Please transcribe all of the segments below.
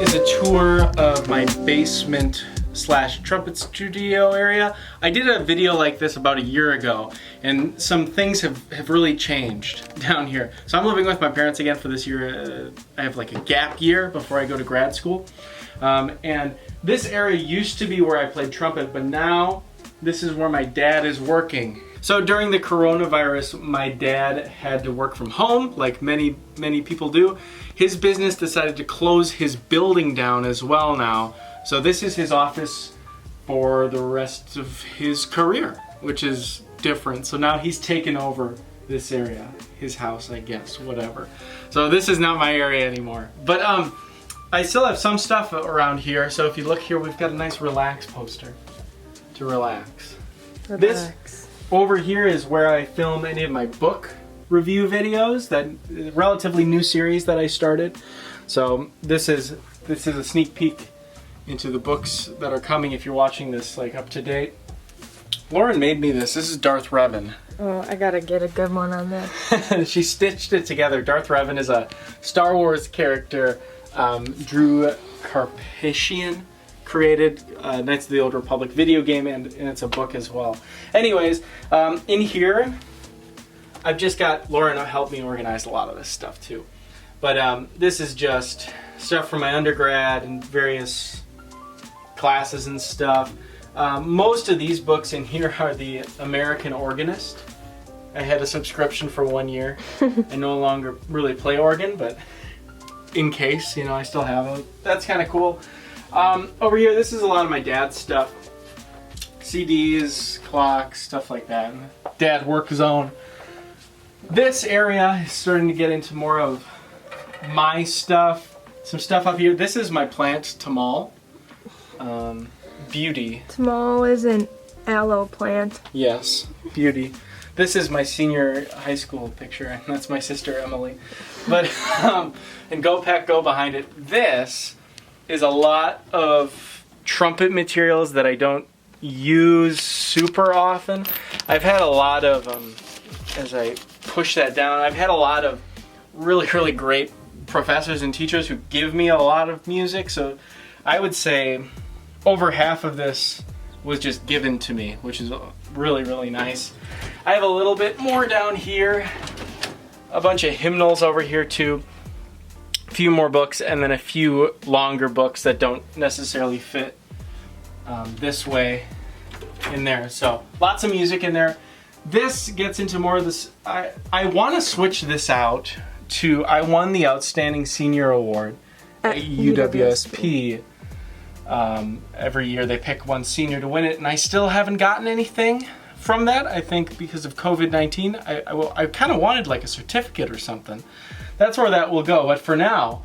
is a tour of my basement / trumpet studio area. I did a video like this about a year ago, and some things have really changed down here. So I'm living with my parents again for this year. I have like a gap year before I go to grad school. And this area used to be where I played trumpet, but now this is where my dad is working. So during the coronavirus, my dad had to work from home, like many people do. His business decided to close his building down as well now. So this is his office for the rest of his career, which is different. So now he's taken over this area, his house, I guess, whatever. So this is not my area anymore. But I still have some stuff around here. So if you look here, we've got a nice relax poster to relax. This over here is where I film any of my book review videos, that relatively new series that I started. So this is a sneak peek into the books that are coming if you're watching this like up to date. Lauren made me this. This is Darth Revan. Oh, I gotta get a good one on that. She stitched it together. Darth Revan is a Star Wars character Drew Karpyshyn created. Knights of the Old Republic video game, and it's a book as well. Anyways, in here, I've just got Lauren help me organize a lot of this stuff too. But this is just stuff from my undergrad and various classes and stuff. Most of these books in here are the American Organist. I had a subscription for 1 year. I no longer really play organ, but in case, you know, I still have them. That's kind of cool. Over here, this is a lot of my dad's stuff. CDs, clocks, stuff like that. Dad work zone. This area is starting to get into more of my stuff. Some stuff up here. This is my plant, Tamal. Beauty. Tamal is an aloe plant. Yes, Beauty. This is my senior high school picture, and that's my sister Emily. But and Go Pack Go behind it. This is a lot of trumpet materials that I don't use super often. I've had a lot of, as I push that down, I've had a lot of really great professors and teachers who give me a lot of music. So I would say over half of this was just given to me, which is really nice. I have a little bit more down here, a bunch of hymnals over here too, a few more books, and then a few longer books that don't necessarily fit this way in there. So lots of music in there. This gets into more of this. I want to switch this out to, I won the Outstanding Senior Award at UWSP. Every year they pick one senior to win it, and I still haven't gotten anything from that. I think because of COVID-19, I kind of wanted like a certificate or something. That's where that will go. But for now,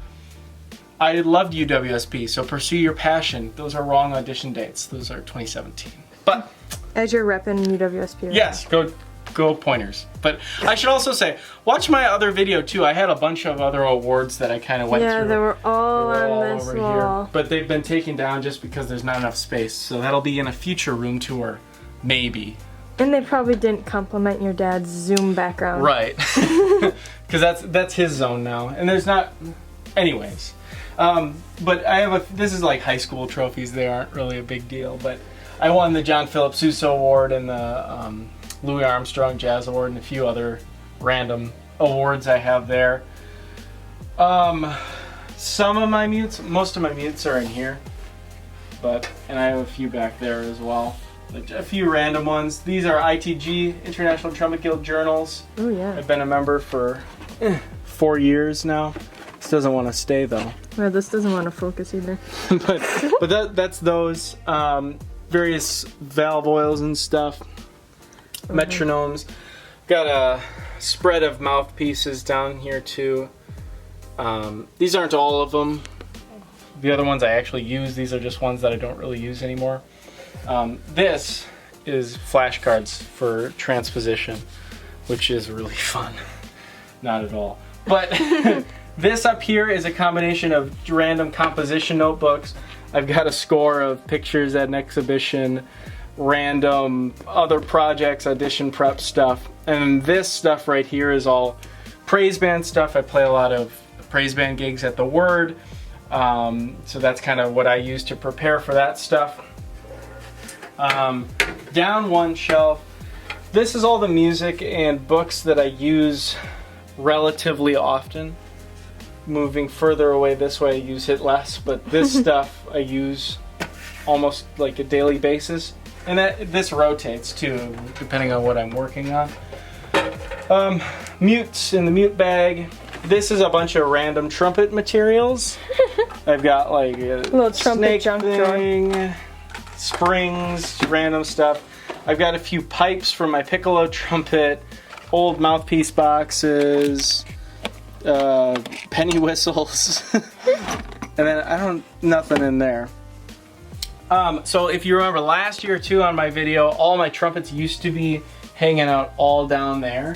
I loved UWSP, so pursue your passion. Those are wrong audition dates. Those are 2017. But as you're repping UWSP. Right? Yes, go Pointers. But I should also say, watch my other video too. I had a bunch of other awards that I kind of went through. Yeah, they were all on this wall. Here. But they've been taken down just because there's not enough space. So that'll be in a future room tour, maybe. And they probably didn't compliment your dad's Zoom background. Right. Because that's his zone now. And there's not... Anyways. But I have this is like high school trophies. They aren't really a big deal. But I won the John Philip Sousa Award and the Louis Armstrong Jazz Award and a few other random awards I have there. Some of my mutes, most of my mutes are in here. And I have a few back there as well. A few random ones. These are ITG, International Trumpet Guild journals. Oh yeah. I've been a member for 4 years now. This doesn't want to stay though. Well, this doesn't want to focus either. but that's those. Various valve oils and stuff. Metronomes. Got a spread of mouthpieces down here too. These aren't all of them. The other ones I actually use. These are just ones that I don't really use anymore. This is flashcards for transposition, which is really fun. Not at all. But this up here is a combination of random composition notebooks. I've got a score of pictures at an exhibition, random other projects, audition prep stuff. And this stuff right here is all praise band stuff. I play a lot of praise band gigs at the Word. So that's kind of what I use to prepare for that stuff. Down one shelf, this is all the music and books that I use relatively often. Moving further away this way, I use it less, but this stuff I use almost like a daily basis. And this rotates too, depending on what I'm working on. Mutes in the mute bag. This is a bunch of random trumpet materials. I've got like a little trumpet junk thing, springs, random stuff. I've got a few pipes for my piccolo trumpet, old mouthpiece boxes, penny whistles, and then nothing in there. So if you remember last year too on my video, all my trumpets used to be hanging out all down there,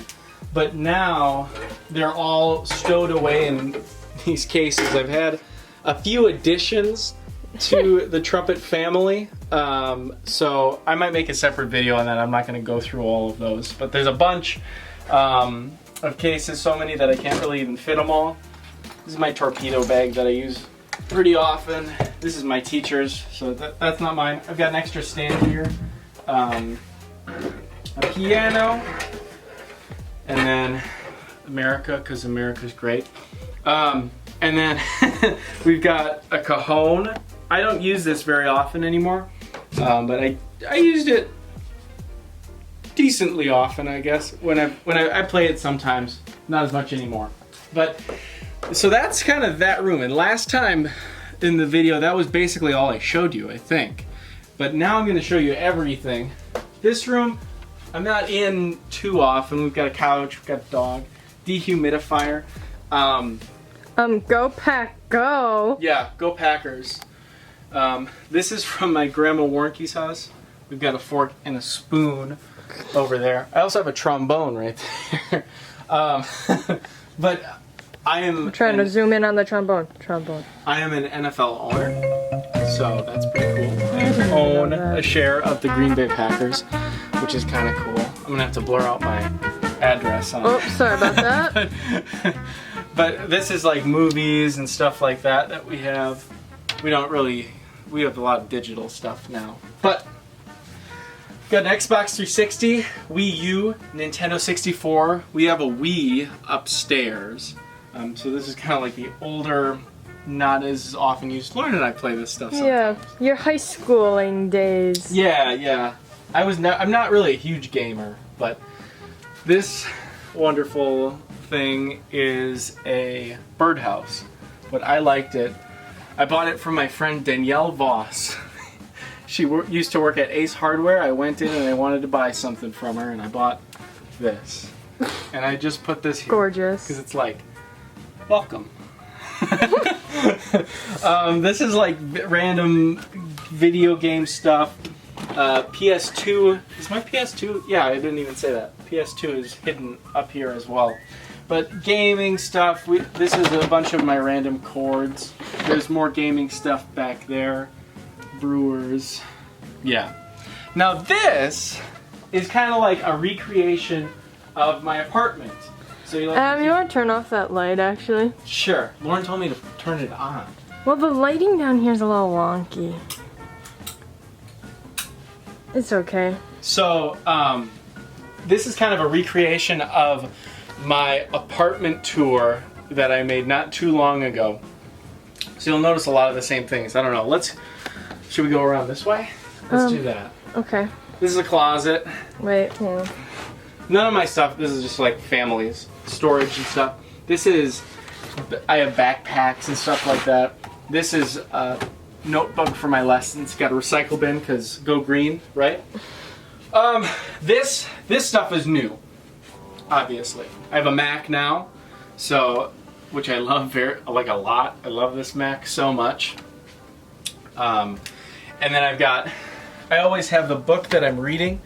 but now they're all stowed away in these cases. I've had a few additions to the trumpet family, so I might make a separate video on that. I'm not going to go through all of those, but there's a bunch of cases, so many that I can't really even fit them all. This is my torpedo bag that I use pretty often. This is my teacher's, so that's not mine. I've got an extra stand here, a piano, and then America, because America's great. And then we've got a cajon. I don't use this very often anymore, but I used it decently often, I guess. When I play it sometimes, not as much anymore. But so that's kind of that room. And last time in the video, that was basically all I showed you, I think. But now I'm going to show you everything. This room, I'm not in too often. We've got a couch, we've got a dog, dehumidifier. Go Pack, go! Yeah, go Packers. This is from my grandma Warnke's house. We've got a fork and a spoon over there. I also have a trombone right there. But I'm trying to zoom in on the trombone. I am an NFL owner, so that's pretty cool. I own a share of the Green Bay Packers, which is kind of cool. I'm gonna have to blur out my address on. Oh, sorry about that. But this is like movies and stuff like that we have. We have a lot of digital stuff now. But got an Xbox 360, Wii U, Nintendo 64. We have a Wii upstairs. So this is kind of like the older, not as often used. Lauren and I play this stuff sometimes. Yeah, your high schooling days. Yeah. I'm not really a huge gamer, but this wonderful thing is a birdhouse. But I liked it. I bought it from my friend Danielle Voss. She used to work at Ace Hardware. I went in and I wanted to buy something from her, and I bought this. And I just put this here. Gorgeous. Because it's like, welcome. This is like random video game stuff. PS2. Is my PS2? Yeah, I didn't even say that. PS2 is hidden up here as well. But gaming stuff. This is a bunch of my random cords. There's more gaming stuff back there. Brewers. Yeah. Now this is kind of like a recreation of my apartment. So you like you want to turn off that light, actually? Sure. Lauren told me to turn it on. Well, the lighting down here is a little wonky. It's okay. So, this is kind of a recreation of my apartment tour that I made not too long ago. So you'll notice a lot of the same things. I don't know. Should we go around this way? Let's do that. Okay. This is a closet. Wait, hold on. None of my stuff, this is just like families, storage and stuff. I have backpacks and stuff like that. This is a notebook for my lessons. Got a recycle bin because go green, right? This stuff is new, obviously. I have a Mac now, which I love a lot. I love this Mac so much. And then I always have the book that I'm reading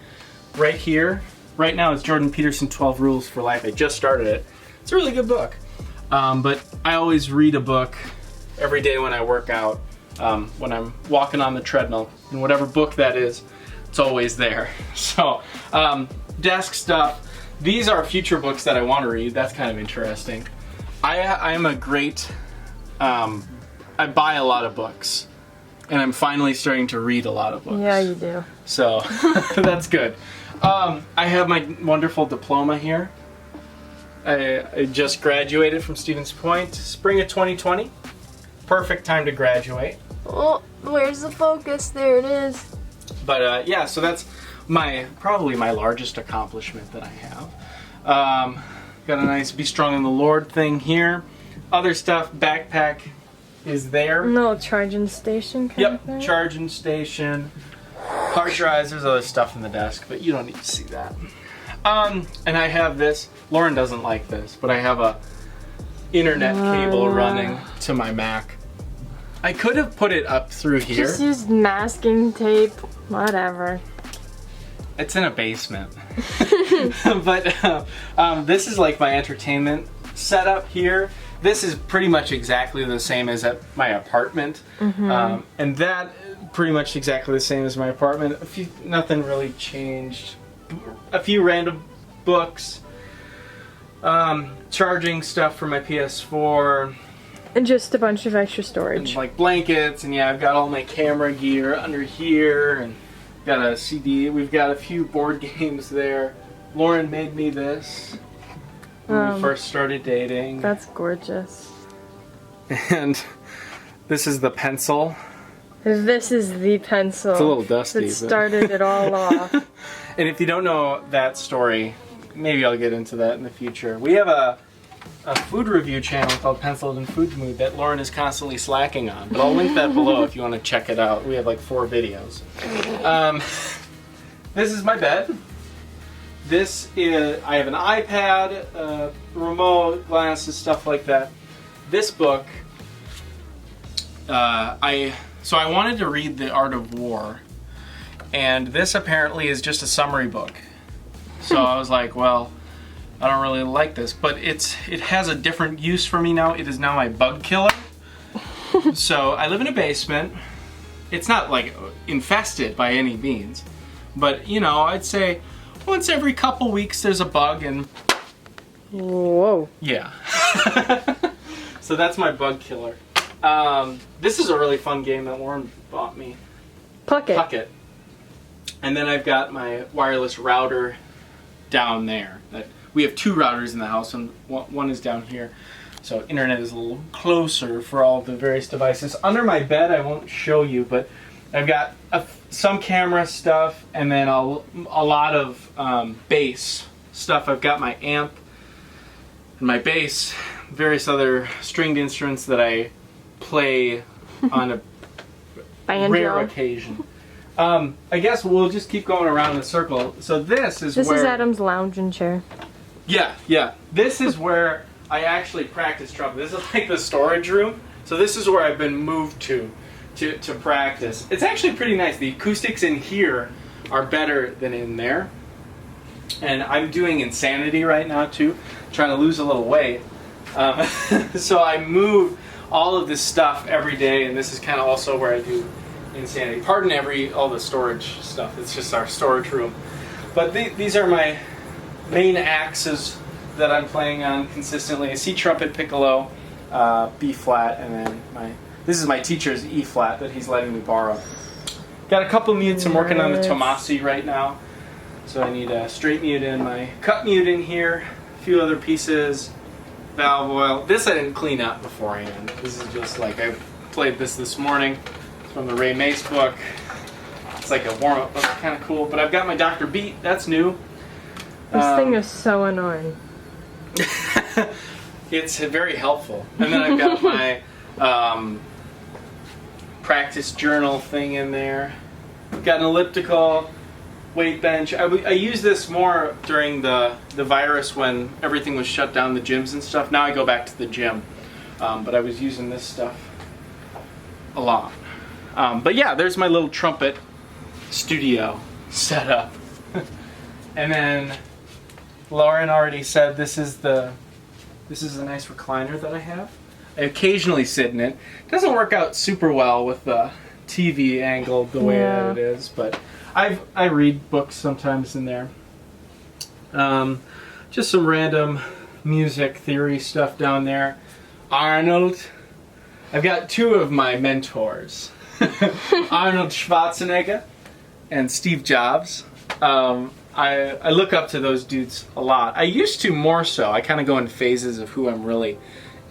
right here. Right now it's Jordan Peterson 12 Rules for Life. I just started it. It's a really good book. But I always read a book every day when I work out, when I'm walking on the treadmill, and whatever book that is, it's always there. So, desk stuff. These are future books that I want to read. That's kind of interesting. I I buy a lot of books, and I'm finally starting to read a lot of books. Yeah, you do. So that's good. I have my wonderful diploma here. I just graduated from Stevens Point, spring of 2020. Perfect time to graduate. Oh, where's the focus? There it is. But yeah, so that's probably my largest accomplishment that I have. Got a nice Be Strong in the Lord thing here. Other stuff, backpack is there. No charging station kind of thing? Yep, charging station, hard drives, there's other stuff in the desk, but you don't need to see that. And I have this, Lauren doesn't like this, but I have a internet cable running to my Mac. I could have put it up through here. Just use masking tape, whatever. It's in a basement. But this is like my entertainment setup here. This is pretty much exactly the same as at my apartment. And that pretty much exactly the same as my apartment. Nothing really changed. A few random books. Charging stuff for my PS4. And just a bunch of extra storage. And like blankets, and yeah, I've got all my camera gear under here, and got a CD. We've got a few board games there. Lauren made me this when we first started dating. That's gorgeous. And this is the pencil. This is the pencil. It's a little dusty. That started it all off. And if you don't know that story, maybe I'll get into that in the future. We have a food review channel called Penciled in Food Mood that Lauren is constantly slacking on. But I'll link that below if you want to check it out. We have like 4 videos. This is my bed. I have an iPad, remote, glasses, stuff like that. This book, I wanted to read The Art of War. And this apparently is just a summary book. So I was like, well, I don't really like this, but it has a different use for me now. It is now my bug killer. So I live in a basement. It's not like infested by any means, but you know, I'd say once every couple weeks there's a bug, and whoa. Yeah. So that's my bug killer. This is a really fun game that Lauren bought me. Puckett. And then I've got my wireless router down there. We have 2 routers in the house, and one is down here. So internet is a little closer for all the various devices. Under my bed, I won't show you, but I've got some camera stuff, and then a lot of bass stuff. I've got my amp and my bass, various other stringed instruments that I play on a rare occasion. I guess we'll just keep going around in a circle. So this is Adam's lounging chair. Yeah. This is where I actually practice trumpet. This is like the storage room. So this is where I've been moved to practice. It's actually pretty nice. The acoustics in here are better than in there. And I'm doing Insanity right now too, trying to lose a little weight. So I move all of this stuff every day, and this is kind of also where I do Insanity. Pardon all the storage stuff. It's just our storage room. But these are my main axes that I'm playing on consistently. A C trumpet piccolo, B flat, and then this is my teacher's E flat that he's letting me borrow. Got a couple mutes. I'm working on the Tomasi right now, so I need a straight mute in, my cut mute in here, a few other pieces, valve oil. This I didn't clean up beforehand. This is just like I played this morning from the Ray Mace book. It's like a warm-up book, kind of cool. But I've got my Dr. Beat. That's new. This thing is so annoying. It's very helpful. And then I've got my practice journal thing in there. Got an elliptical, weight bench. I used this more during the virus when everything was shut down, the gyms and stuff. Now I go back to the gym. But I was using this stuff a lot. But yeah, there's my little trumpet studio setup. And then Lauren already said this is a nice recliner that I have. I occasionally sit in it. It doesn't work out super well with the TV angled the way that it is, but I read books sometimes in there. Just some random music theory stuff down there. Arnold. I've got two of my mentors, Arnold Schwarzenegger and Steve Jobs. I look up to those dudes a lot. I used to more so. I kind of go in phases of who I'm really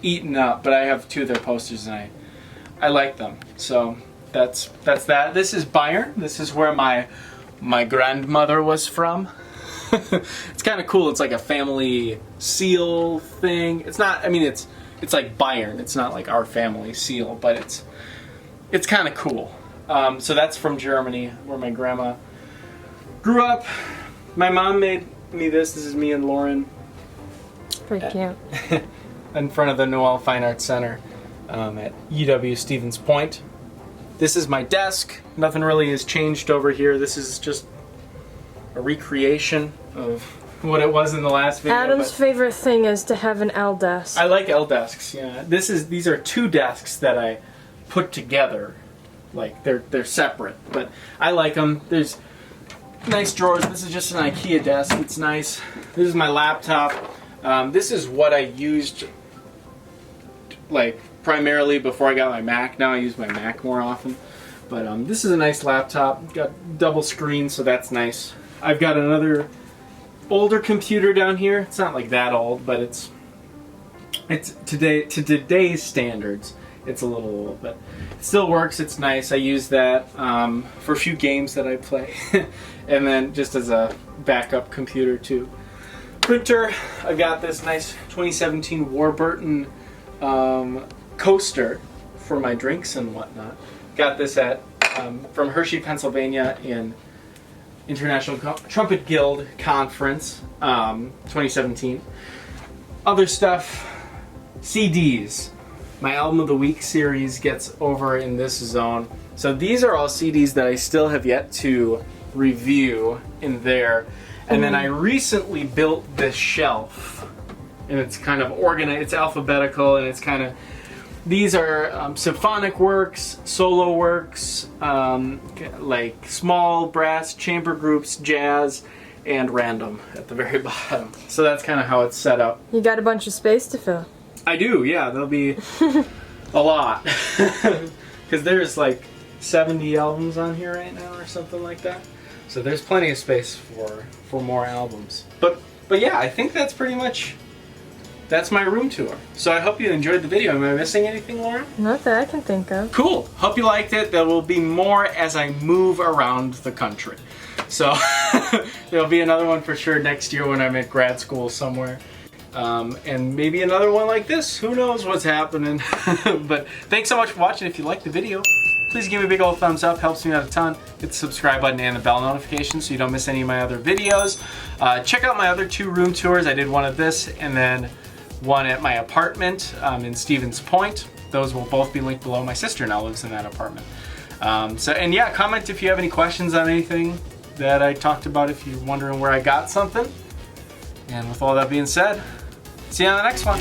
eating up, but I have two of their posters and I like them. So that's that. This is Bayern. This is where my grandmother was from. It's kind of cool. It's like a family seal thing. It's not. I mean, it's like Bayern. It's not like our family seal, but it's kind of cool. So that's from Germany, where my grandma grew up. My mom made me this. This is me and Lauren. Pretty cute. In front of the Noel Fine Arts Center at UW Stevens Point. This is my desk. Nothing really has changed over here. This is just a recreation of what it was in the last video. Adam's favorite thing is to have an L desk. I like L desks. Yeah, these are two desks that I put together. Like they're separate, but I like them. There's nice drawers. This is just an IKEA desk. It's nice. This is my laptop. This is what I used like primarily before I got my Mac. Now I use my Mac more often. But this is a nice laptop. Got double screen, so that's nice. I've got another older computer down here. It's not like that old, but it's to today's standards. It's a little old, but it still works. It's nice. I use that for a few games that I play, and then just as a backup computer too. Printer. I've got this nice 2017 Warburton coaster for my drinks and whatnot. Got this at from Hershey, Pennsylvania, in International Trumpet Guild Conference 2017. Other stuff, CDs. My Album of the Week series gets over in this zone. So these are all CDs that I still have yet to review in there. And then I recently built this shelf. And it's kind of organized, it's alphabetical, and it's kind of, these are symphonic works, solo works, like small brass chamber groups, jazz, and random at the very bottom. So that's kind of how it's set up. You got a bunch of space to fill. I do, yeah. There'll be a lot. Because there's like 70 albums on here right now or something like that. So there's plenty of space for more albums. But yeah, I think that's pretty much, that's my room tour. So I hope you enjoyed the video. Am I missing anything, Laura? Not that I can think of. Cool. Hope you liked it. There will be more as I move around the country. So there'll be another one for sure next year when I'm at grad school somewhere. And maybe another one like this. Who knows what's happening. But thanks so much for watching. If you liked the video, please give me a big old thumbs up. Helps me out a ton. Hit the subscribe button and the bell notification so you don't miss any of my other videos. Check out my other two room tours. I did one of this and then one at my apartment in Stevens Point. Those will both be linked below. My sister now lives in that apartment. And yeah, comment if you have any questions on anything that I talked about, if you're wondering where I got something. And with all that being said, see you on the next one.